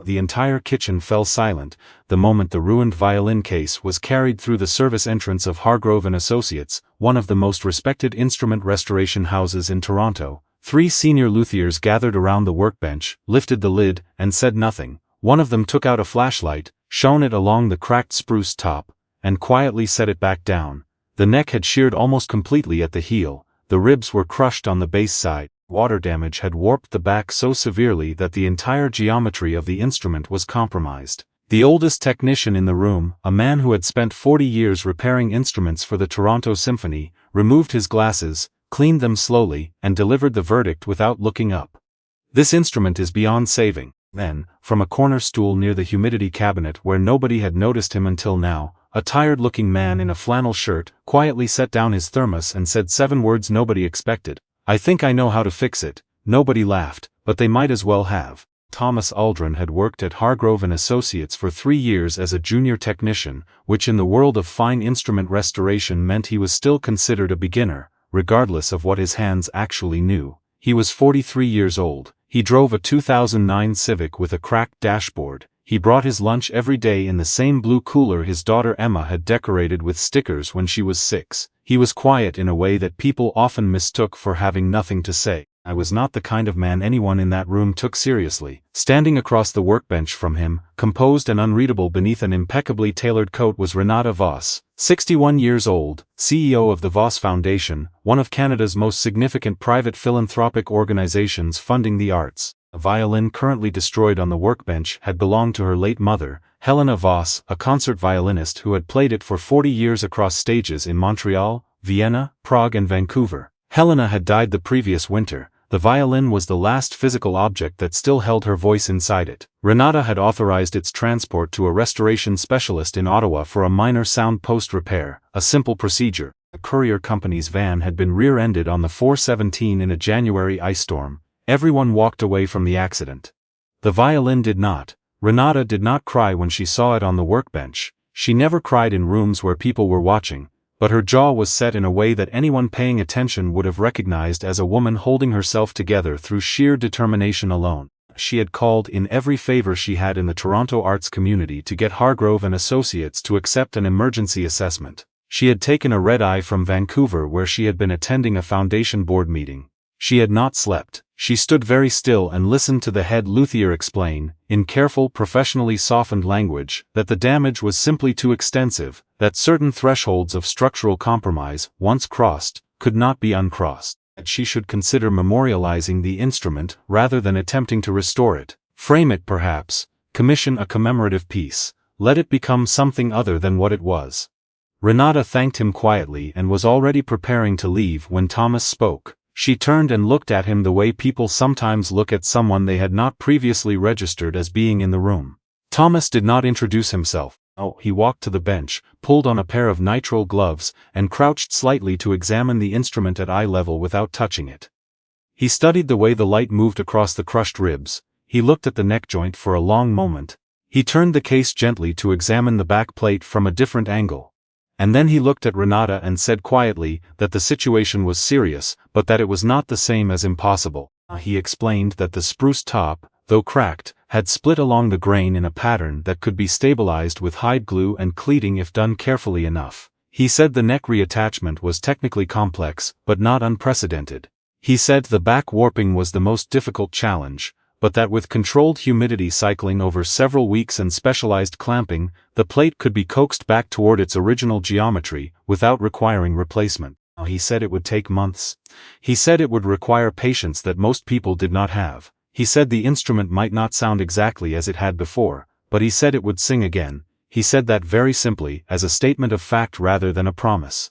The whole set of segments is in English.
The entire kitchen fell silent the moment the ruined violin case was carried through the service entrance of Hargrove and Associates, one of the most respected instrument restoration houses in Toronto. 3 senior luthiers gathered around the workbench, lifted the lid, and said nothing. One of them took out a flashlight, shone it along the cracked spruce top, and quietly set it back down. The neck had sheared almost completely at the heel, the ribs were crushed on the base side. Water damage had warped the back so severely that the entire geometry of the instrument was compromised. The oldest technician in the room, a man who had spent 40 years repairing instruments for the Toronto Symphony, removed his glasses, cleaned them slowly, and delivered the verdict without looking up. "This instrument is beyond saving." Then, from a corner stool near the humidity cabinet where nobody had noticed him until now, a tired-looking man in a flannel shirt quietly set down his thermos and said 7 words nobody expected. "I think I know how to fix it." Nobody laughed, but they might as well have. Thomas Aldrin had worked at Hargrove and Associates for 3 years as a junior technician, which in the world of fine instrument restoration meant he was still considered a beginner, regardless of what his hands actually knew. He was 43 years old. He drove a 2009 Civic with a cracked dashboard. He brought his lunch every day in the same blue cooler his daughter Emma had decorated with stickers when she was 6. He was quiet in a way that people often mistook for having nothing to say. I was not the kind of man anyone in that room took seriously. Standing across the workbench from him, composed and unreadable beneath an impeccably tailored coat, was Renata Voss, 61 years old, CEO of the Voss Foundation, one of Canada's most significant private philanthropic organizations funding the arts. A violin currently destroyed on the workbench had belonged to her late mother, Helena Voss, a concert violinist who had played it for 40 years across stages in Montreal, Vienna, Prague and Vancouver. Helena had died the previous winter. The violin was the last physical object that still held her voice inside it. Renata had authorized its transport to a restoration specialist in Ottawa for a minor sound post repair, a simple procedure. A courier company's van had been rear-ended on the 417 in a January ice storm. Everyone walked away from the accident. The violin did not. Renata did not cry when she saw it on the workbench. She never cried in rooms where people were watching, but her jaw was set in a way that anyone paying attention would have recognized as a woman holding herself together through sheer determination alone. She had called in every favor she had in the Toronto arts community to get Hargrove and Associates to accept an emergency assessment. She had taken a red-eye from Vancouver where she had been attending a foundation board meeting. She had not slept. She stood very still and listened to the head luthier explain, in careful, professionally softened language, that the damage was simply too extensive, that certain thresholds of structural compromise, once crossed, could not be uncrossed, that she should consider memorializing the instrument rather than attempting to restore it, frame it perhaps, commission a commemorative piece, let it become something other than what it was. Renata thanked him quietly and was already preparing to leave when Thomas spoke. She turned and looked at him the way people sometimes look at someone they had not previously registered as being in the room. Thomas did not introduce himself. He walked to the bench, pulled on a pair of nitrile gloves, and crouched slightly to examine the instrument at eye level without touching it. He studied the way the light moved across the crushed ribs. He looked at the neck joint for a long moment. He turned the case gently to examine the back plate from a different angle. And then he looked at Renata and said quietly that the situation was serious, but that it was not the same as impossible. He explained that the spruce top, though cracked, had split along the grain in a pattern that could be stabilized with hide glue and cleating if done carefully enough. He said the neck reattachment was technically complex, but not unprecedented. He said the back warping was the most difficult challenge, but that with controlled humidity cycling over several weeks and specialized clamping, the plate could be coaxed back toward its original geometry, without requiring replacement. He said it would take months. He said it would require patience that most people did not have. He said the instrument might not sound exactly as it had before, but he said it would sing again. He said that very simply, as a statement of fact rather than a promise.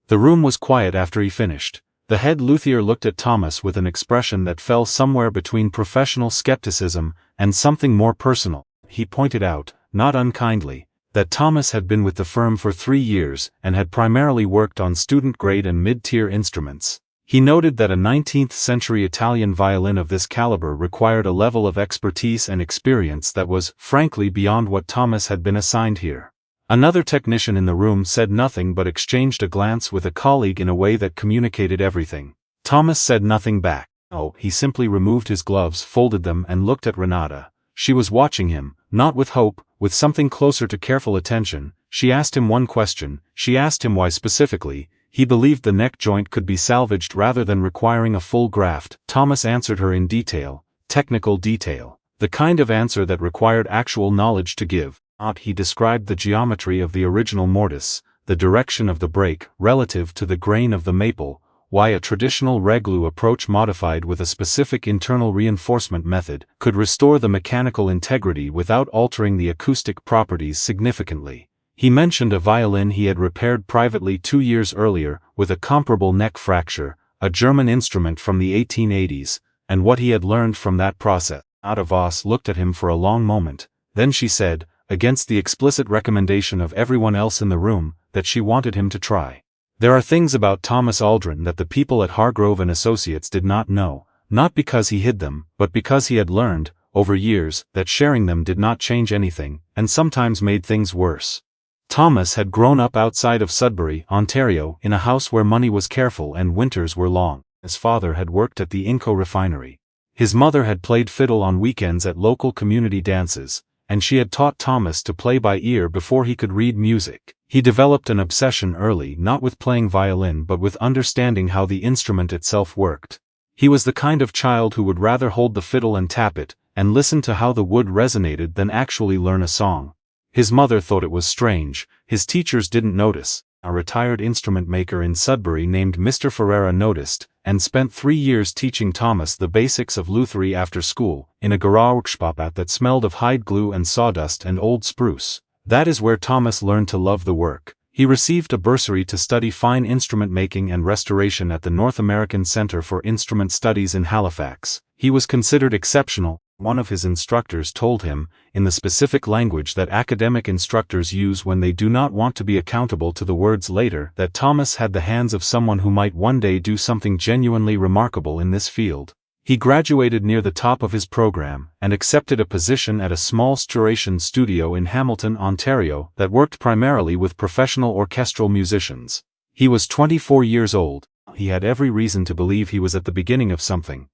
The room was quiet after he finished. The head luthier looked at Thomas with an expression that fell somewhere between professional skepticism and something more personal. He pointed out, not unkindly, that Thomas had been with the firm for 3 years and had primarily worked on student-grade and mid-tier instruments. He noted that a 19th-century Italian violin of this caliber required a level of expertise and experience that was, frankly, beyond what Thomas had been assigned here. Another technician in the room said nothing but exchanged a glance with a colleague in a way that communicated everything. Thomas said nothing back. He simply removed his gloves, folded them and looked at Renata. She was watching him, not with hope, with something closer to careful attention. She asked him one question. She asked him why specifically he believed the neck joint could be salvaged rather than requiring a full graft. Thomas answered her in detail, technical detail, the kind of answer that required actual knowledge to give. He described the geometry of the original mortise, the direction of the break relative to the grain of the maple, why a traditional reglue approach modified with a specific internal reinforcement method could restore the mechanical integrity without altering the acoustic properties significantly. He mentioned a violin he had repaired privately 2 years earlier with a comparable neck fracture, a German instrument from the 1880s, and what he had learned from that process. Ada Voss looked at him for a long moment, then she said, against the explicit recommendation of everyone else in the room, that she wanted him to try. There are things about Thomas Aldrin that the people at Hargrove and Associates did not know, not because he hid them, but because he had learned, over years, that sharing them did not change anything, and sometimes made things worse. Thomas had grown up outside of Sudbury, Ontario, in a house where money was careful and winters were long. His father had worked at the Inco refinery. His mother had played fiddle on weekends at local community dances, and she had taught Thomas to play by ear before he could read music. He developed an obsession early not with playing violin but with understanding how the instrument itself worked. He was the kind of child who would rather hold the fiddle and tap it, and listen to how the wood resonated than actually learn a song. His mother thought it was strange. His teachers didn't notice. A retired instrument maker in Sudbury named Mr. Ferreira noticed, and spent 3 years teaching Thomas the basics of lutherie after school, in a Garaworkshop that smelled of hide glue and sawdust and old spruce. That is where Thomas learned to love the work. He received a bursary to study fine instrument making and restoration at the North American Center for Instrument Studies in Halifax. He was considered exceptional. One of his instructors told him, in the specific language that academic instructors use when they do not want to be accountable to the words later, that Thomas had the hands of someone who might one day do something genuinely remarkable in this field. He graduated near the top of his program, and accepted a position at a small restoration studio in Hamilton, Ontario, that worked primarily with professional orchestral musicians. He was 24 years old. He had every reason to believe he was at the beginning of something.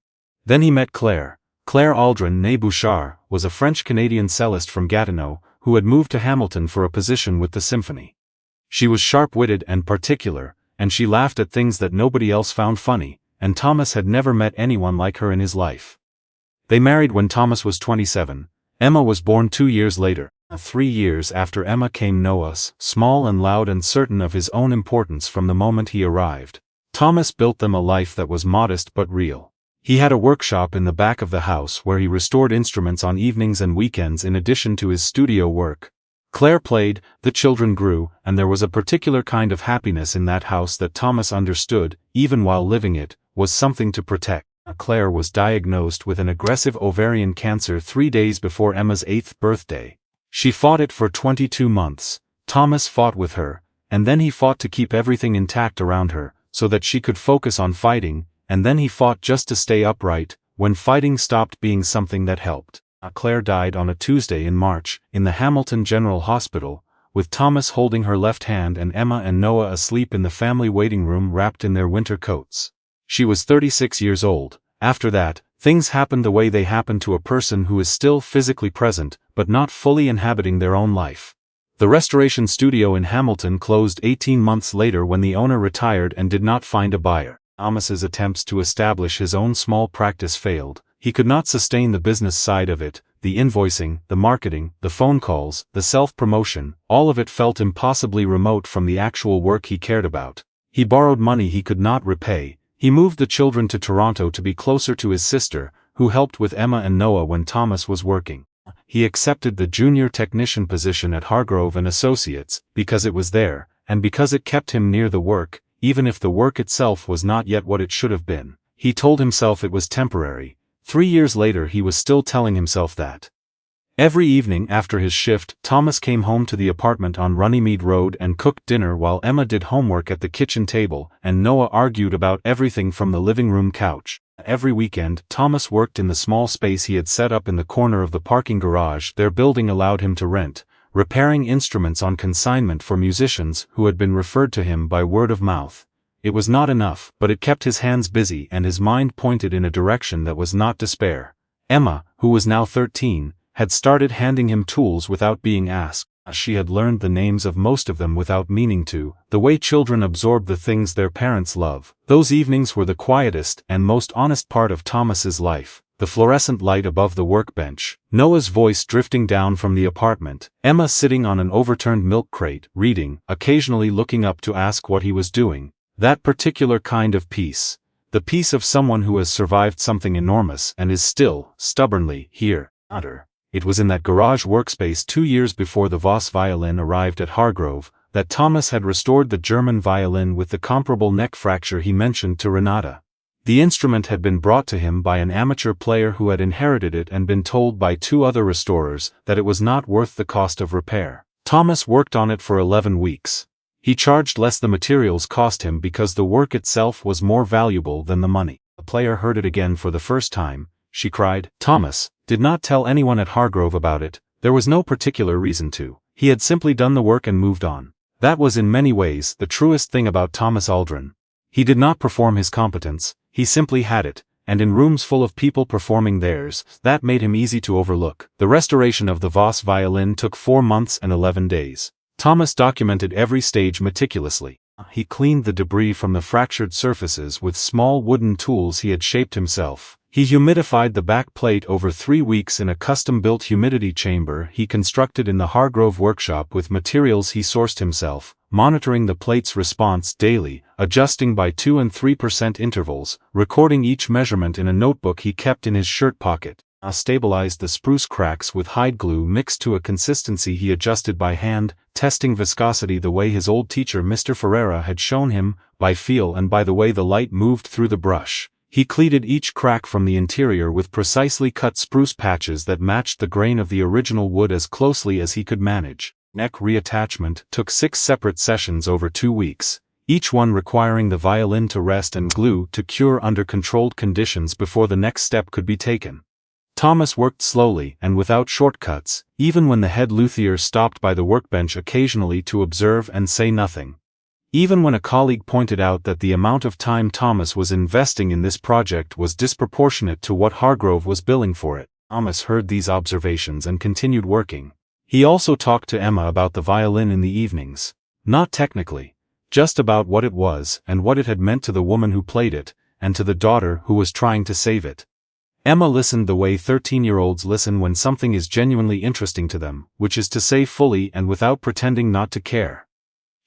Then he met Claire. Claire Aldrin née Bouchard was a French-Canadian cellist from Gatineau, who had moved to Hamilton for a position with the symphony. She was sharp-witted and particular, and she laughed at things that nobody else found funny, and Thomas had never met anyone like her in his life. They married when Thomas was 27. Emma was born 2 years later. 3 years after Emma came Noah, small and loud and certain of his own importance from the moment he arrived. Thomas built them a life that was modest but real. He had a workshop in the back of the house where he restored instruments on evenings and weekends in addition to his studio work. Claire played, the children grew, and there was a particular kind of happiness in that house that Thomas understood, even while living it, was something to protect. Claire was diagnosed with an aggressive ovarian cancer 3 days before Emma's 8th birthday. She fought it for 22 months. Thomas fought with her, and then he fought to keep everything intact around her, so that she could focus on fighting, and then he fought just to stay upright, when fighting stopped being something that helped. Claire died on a Tuesday in March, in the Hamilton General Hospital, with Thomas holding her left hand and Emma and Noah asleep in the family waiting room wrapped in their winter coats. She was 36 years old. After that, things happened the way they happen to a person who is still physically present, but not fully inhabiting their own life. The restoration studio in Hamilton closed 18 months later when the owner retired and did not find a buyer. Thomas's attempts to establish his own small practice failed. He could not sustain the business side of it, the invoicing, the marketing, the phone calls, the self-promotion, all of it felt impossibly remote from the actual work he cared about. He borrowed money he could not repay. He moved the children to Toronto to be closer to his sister, who helped with Emma and Noah when Thomas was working. He accepted the junior technician position at Hargrove and Associates, because it was there, and because it kept him near the work, even if the work itself was not yet what it should have been. He told himself it was temporary. 3 years later he was still telling himself that. Every evening after his shift, Thomas came home to the apartment on Runnymede Road and cooked dinner while Emma did homework at the kitchen table, and Noah argued about everything from the living room couch. Every weekend, Thomas worked in the small space he had set up in the corner of the parking garage their building allowed him to rent, repairing instruments on consignment for musicians who had been referred to him by word of mouth. It was not enough, but it kept his hands busy and his mind pointed in a direction that was not despair. Emma, who was now 13, had started handing him tools without being asked. She had learned the names of most of them without meaning to, the way children absorb the things their parents love. Those evenings were the quietest and most honest part of Thomas's life. The fluorescent light above the workbench, Noah's voice drifting down from the apartment, Emma sitting on an overturned milk crate, reading, occasionally looking up to ask what he was doing. That particular kind of peace. The peace of someone who has survived something enormous and is still, stubbornly, here. It was in that garage workspace 2 years before the Voss violin arrived at Hargrove, that Thomas had restored the German violin with the comparable neck fracture he mentioned to Renata. The instrument had been brought to him by an amateur player who had inherited it and been told by 2 other restorers that it was not worth the cost of repair. Thomas worked on it for 11 weeks. He charged less the materials cost him because the work itself was more valuable than the money. The player heard it again for the first time. She cried. Thomas did not tell anyone at Hargrove about it. There was no particular reason to. He had simply done the work and moved on. That was in many ways the truest thing about Thomas Aldrin. He did not perform his competence, he simply had it, and in rooms full of people performing theirs, that made him easy to overlook. The restoration of the Voss violin took 4 months and 11 days. Thomas documented every stage meticulously. He cleaned the debris from the fractured surfaces with small wooden tools he had shaped himself. He humidified the back plate over 3 weeks in a custom-built humidity chamber he constructed in the Hargrove workshop with materials he sourced himself, monitoring the plate's response daily, adjusting by 2 and 3% intervals, recording each measurement in a notebook he kept in his shirt pocket. Stabilized the spruce cracks with hide glue mixed to a consistency he adjusted by hand, testing viscosity the way his old teacher Mr. Ferreira had shown him, by feel and by the way the light moved through the brush. He cleated each crack from the interior with precisely cut spruce patches that matched the grain of the original wood as closely as he could manage. Neck reattachment took 6 separate sessions over 2 weeks, each one requiring the violin to rest and glue to cure under controlled conditions before the next step could be taken. Thomas worked slowly and without shortcuts, even when the head luthier stopped by the workbench occasionally to observe and say nothing. Even when a colleague pointed out that the amount of time Thomas was investing in this project was disproportionate to what Hargrove was billing for it. Thomas heard these observations and continued working. He also talked to Emma about the violin in the evenings. Not technically, just about what it was and what it had meant to the woman who played it, and to the daughter who was trying to save it. Emma listened the way 13-year-olds listen when something is genuinely interesting to them, which is to say fully and without pretending not to care.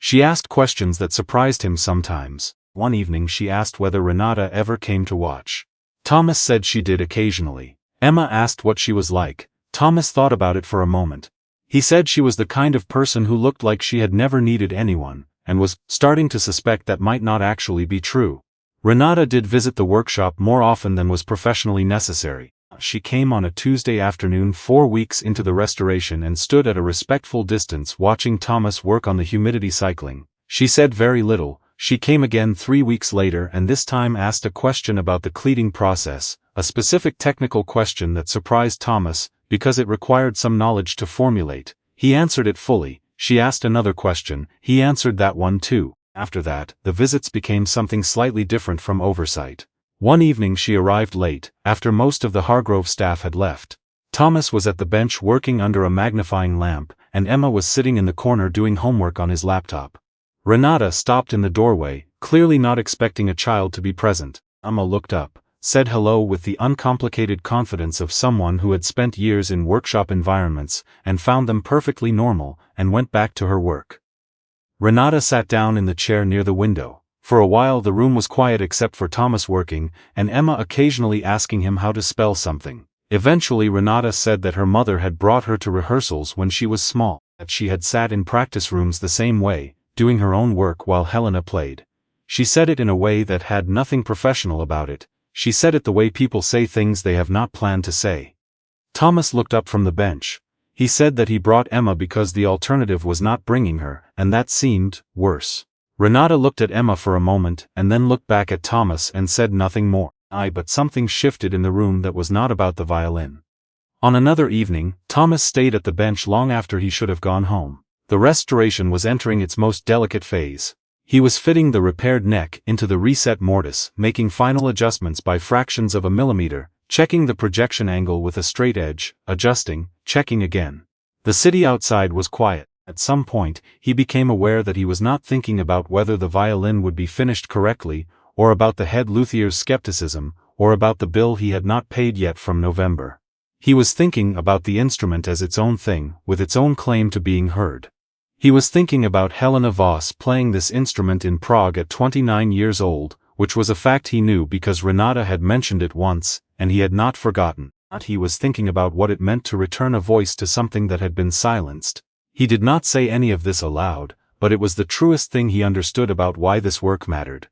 She asked questions that surprised him sometimes. One evening she asked whether Renata ever came to watch. Thomas said she did occasionally. Emma asked what she was like. Thomas thought about it for a moment. He said she was the kind of person who looked like she had never needed anyone, and was starting to suspect that might not actually be true. Renata did visit the workshop more often than was professionally necessary. She came on a Tuesday afternoon 4 weeks into the restoration and stood at a respectful distance watching Thomas work on the humidity cycling. She said very little. She came again 3 weeks later and this time asked a question about the cleating process, a specific technical question that surprised Thomas, because it required some knowledge to formulate. He answered it fully. She asked another question. He answered that one too. After that, the visits became something slightly different from oversight. One evening she arrived late, after most of the Hargrove staff had left. Thomas was at the bench working under a magnifying lamp, and Emma was sitting in the corner doing homework on his laptop. Renata stopped in the doorway, clearly not expecting a child to be present. Emma looked up, said hello with the uncomplicated confidence of someone who had spent years in workshop environments, and found them perfectly normal, and went back to her work. Renata sat down in the chair near the window. For a while the room was quiet except for Thomas working, and Emma occasionally asking him how to spell something. Eventually Renata said that her mother had brought her to rehearsals when she was small, that she had sat in practice rooms the same way, doing her own work while Helena played. She said it in a way that had nothing professional about it. She said it the way people say things they have not planned to say. Thomas looked up from the bench. He said that he brought Emma because the alternative was not bringing her, and that seemed worse. Renata looked at Emma for a moment and then looked back at Thomas and said nothing more. But something shifted in the room that was not about the violin. On another evening, Thomas stayed at the bench long after he should have gone home. The restoration was entering its most delicate phase. He was fitting the repaired neck into the reset mortise, making final adjustments by fractions of a millimeter, checking the projection angle with a straight edge, adjusting, checking again. The city outside was quiet. At some point, he became aware that he was not thinking about whether the violin would be finished correctly, or about the head luthier's skepticism, or about the bill he had not paid yet from November. He was thinking about the instrument as its own thing, with its own claim to being heard. He was thinking about Helena Voss playing this instrument in Prague at 29 years old, which was a fact he knew because Renata had mentioned it once, and he had not forgotten. He was thinking about what it meant to return a voice to something that had been silenced. He did not say any of this aloud, but it was the truest thing he understood about why this work mattered.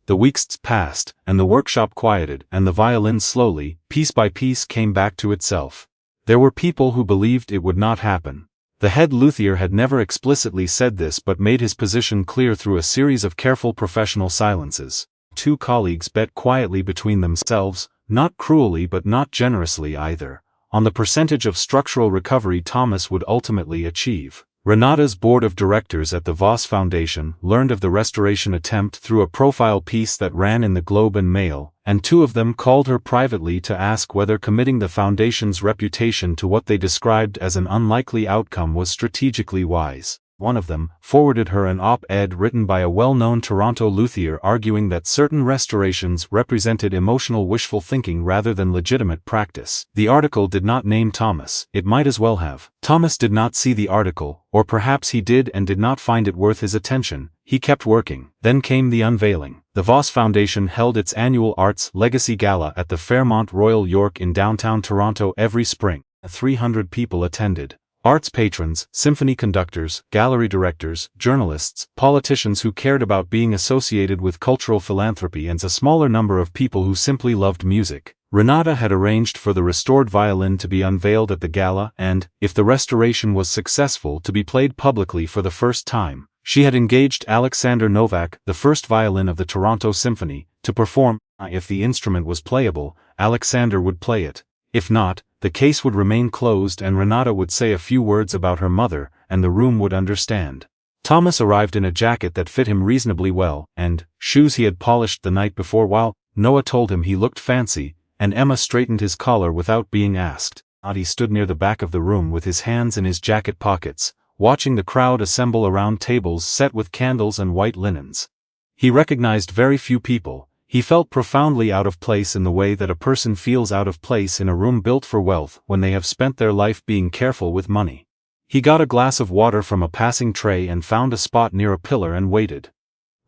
The weeks passed, and the workshop quieted, and the violin slowly, piece by piece, came back to itself. There were people who believed it would not happen. The head luthier had never explicitly said this but made his position clear through a series of careful professional silences. Two colleagues bet quietly between themselves, not cruelly but not generously either, on the percentage of structural recovery Thomas would ultimately achieve. Renata's board of directors at the Voss Foundation learned of the restoration attempt through a profile piece that ran in the Globe and Mail, and two of them called her privately to ask whether committing the foundation's reputation to what they described as an unlikely outcome was strategically wise. One of them forwarded her an op-ed written by a well-known Toronto luthier arguing that certain restorations represented emotional wishful thinking rather than legitimate practice. The article did not name Thomas. It might as well have. Thomas did not see the article, or perhaps he did and did not find it worth his attention. He kept working. Then came the unveiling. The Voss Foundation held its annual Arts Legacy Gala at the Fairmont Royal York in downtown Toronto every spring. 300 people attended. Arts patrons, symphony conductors, gallery directors, journalists, politicians who cared about being associated with cultural philanthropy, and a smaller number of people who simply loved music. Renata had arranged for the restored violin to be unveiled at the gala and, if the restoration was successful, to be played publicly for the first time. She had engaged Alexander Novak, the first violin of the Toronto Symphony, to perform. If the instrument was playable, Alexander would play it. If not, the case would remain closed and Renata would say a few words about her mother, and the room would understand. Thomas arrived in a jacket that fit him reasonably well, and shoes he had polished the night before while Noah told him he looked fancy, and Emma straightened his collar without being asked. He stood near the back of the room with his hands in his jacket pockets, watching the crowd assemble around tables set with candles and white linens. He recognized very few people. He felt profoundly out of place in the way that a person feels out of place in a room built for wealth when they have spent their life being careful with money. He got a glass of water from a passing tray and found a spot near a pillar and waited.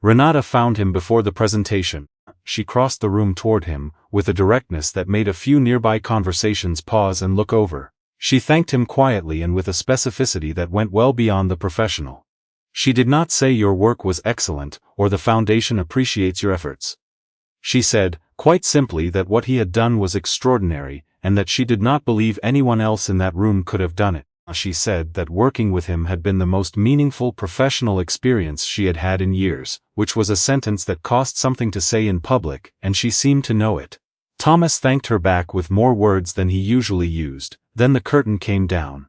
Renata found him before the presentation. She crossed the room toward him, with a directness that made a few nearby conversations pause and look over. She thanked him quietly and with a specificity that went well beyond the professional. She did not say your work was excellent, or the foundation appreciates your efforts. She said, quite simply, that what he had done was extraordinary, and that she did not believe anyone else in that room could have done it. She said that working with him had been the most meaningful professional experience she had had in years, which was a sentence that cost something to say in public, and she seemed to know it. Thomas thanked her back with more words than he usually used. Then the curtain came down.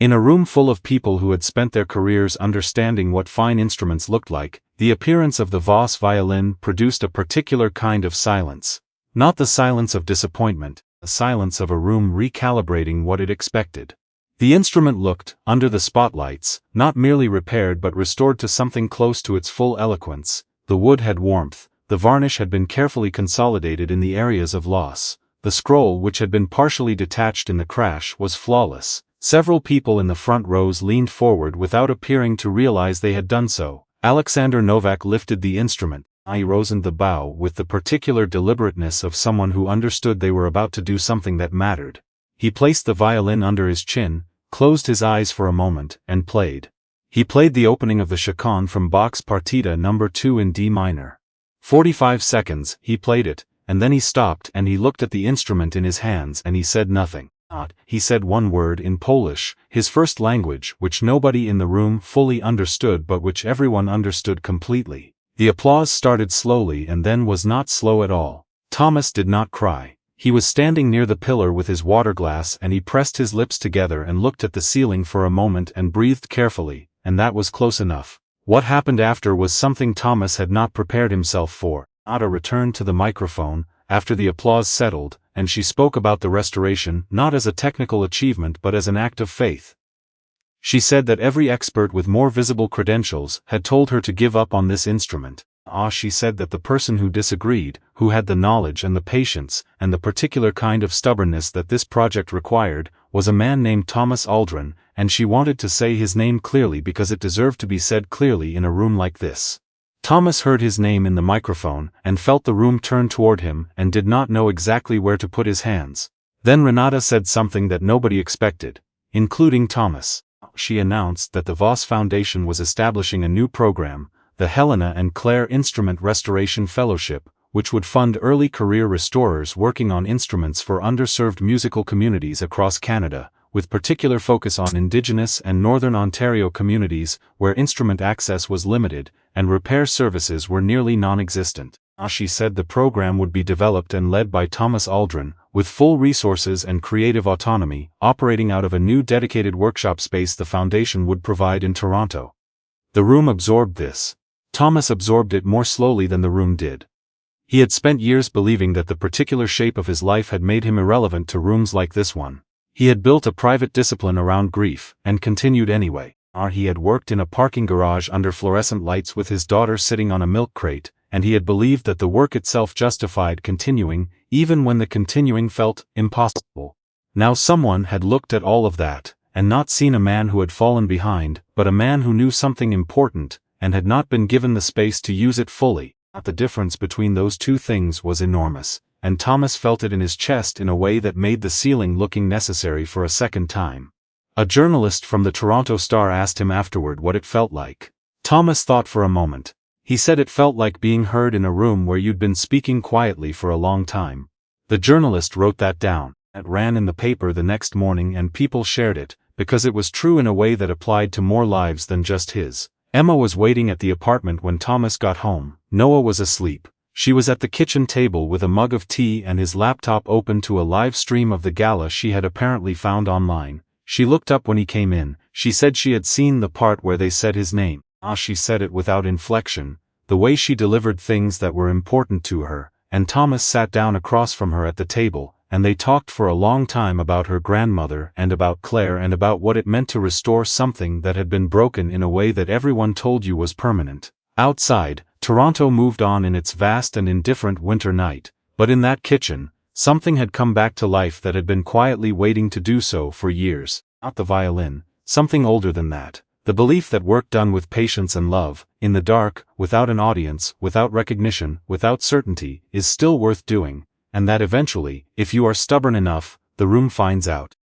In a room full of people who had spent their careers understanding what fine instruments looked like, the appearance of the Voss violin produced a particular kind of silence. Not the silence of disappointment, the silence of a room recalibrating what it expected. The instrument looked, under the spotlights, not merely repaired but restored to something close to its full eloquence. The wood had warmth, the varnish had been carefully consolidated in the areas of loss. The scroll, which had been partially detached in the crash, was flawless. Several people in the front rows leaned forward without appearing to realize they had done so. Alexander Novak lifted the instrument. He rose in the bow with the particular deliberateness of someone who understood they were about to do something that mattered. He placed the violin under his chin, closed his eyes for a moment, and played. He played the opening of the chaconne from Bach's Partita No. 2 in D minor. 45 seconds, he played it, and then he stopped and he looked at the instrument in his hands and he said nothing. He said one word in Polish, his first language, which nobody in the room fully understood but which everyone understood completely. The applause started slowly and then was not slow at all. Thomas did not cry. He was standing near the pillar with his water glass and he pressed his lips together and looked at the ceiling for a moment and breathed carefully, and that was close enough. What happened after was something Thomas had not prepared himself for. Not a return to the microphone, after the applause settled, and she spoke about the restoration not as a technical achievement but as an act of faith. She said that every expert with more visible credentials had told her to give up on this instrument. She said that the person who disagreed, who had the knowledge and the patience, and the particular kind of stubbornness that this project required, was a man named Thomas Aldrin, and she wanted to say his name clearly because it deserved to be said clearly in a room like this. Thomas heard his name in the microphone, and felt the room turn toward him, and did not know exactly where to put his hands. Then Renata said something that nobody expected, including Thomas. She announced that the Voss Foundation was establishing a new program, the Helena and Claire Instrument Restoration Fellowship, which would fund early career restorers working on instruments for underserved musical communities across Canada, with particular focus on Indigenous and Northern Ontario communities where instrument access was limited and repair services were nearly non-existent. She said the program would be developed and led by Thomas Aldrin, with full resources and creative autonomy, operating out of a new dedicated workshop space the foundation would provide in Toronto. The room absorbed this. Thomas absorbed it more slowly than the room did. He had spent years believing that the particular shape of his life had made him irrelevant to rooms like this one. He had built a private discipline around grief, and continued anyway. He had worked in a parking garage under fluorescent lights with his daughter sitting on a milk crate, and he had believed that the work itself justified continuing, even when the continuing felt impossible. Now someone had looked at all of that, and not seen a man who had fallen behind, but a man who knew something important, and had not been given the space to use it fully. The difference between those two things was enormous, and Thomas felt it in his chest in a way that made the ceiling looking necessary for a second time. A journalist from the Toronto Star asked him afterward what it felt like. Thomas thought for a moment. He said it felt like being heard in a room where you'd been speaking quietly for a long time. The journalist wrote that down. It ran in the paper the next morning and people shared it, because it was true in a way that applied to more lives than just his. Emma was waiting at the apartment when Thomas got home. Noah was asleep. She was at the kitchen table with a mug of tea and his laptop open to a live stream of the gala she had apparently found online. She looked up when he came in. She said she had seen the part where they said his name. She said it without inflection, the way she delivered things that were important to her, and Thomas sat down across from her at the table, and they talked for a long time about her grandmother and about Claire and about what it meant to restore something that had been broken in a way that everyone told you was permanent. Outside, Toronto moved on in its vast and indifferent winter night, but in that kitchen, something had come back to life that had been quietly waiting to do so for years. Not the violin, something older than that. The belief that work done with patience and love, in the dark, without an audience, without recognition, without certainty, is still worth doing, and that eventually, if you are stubborn enough, the room finds out.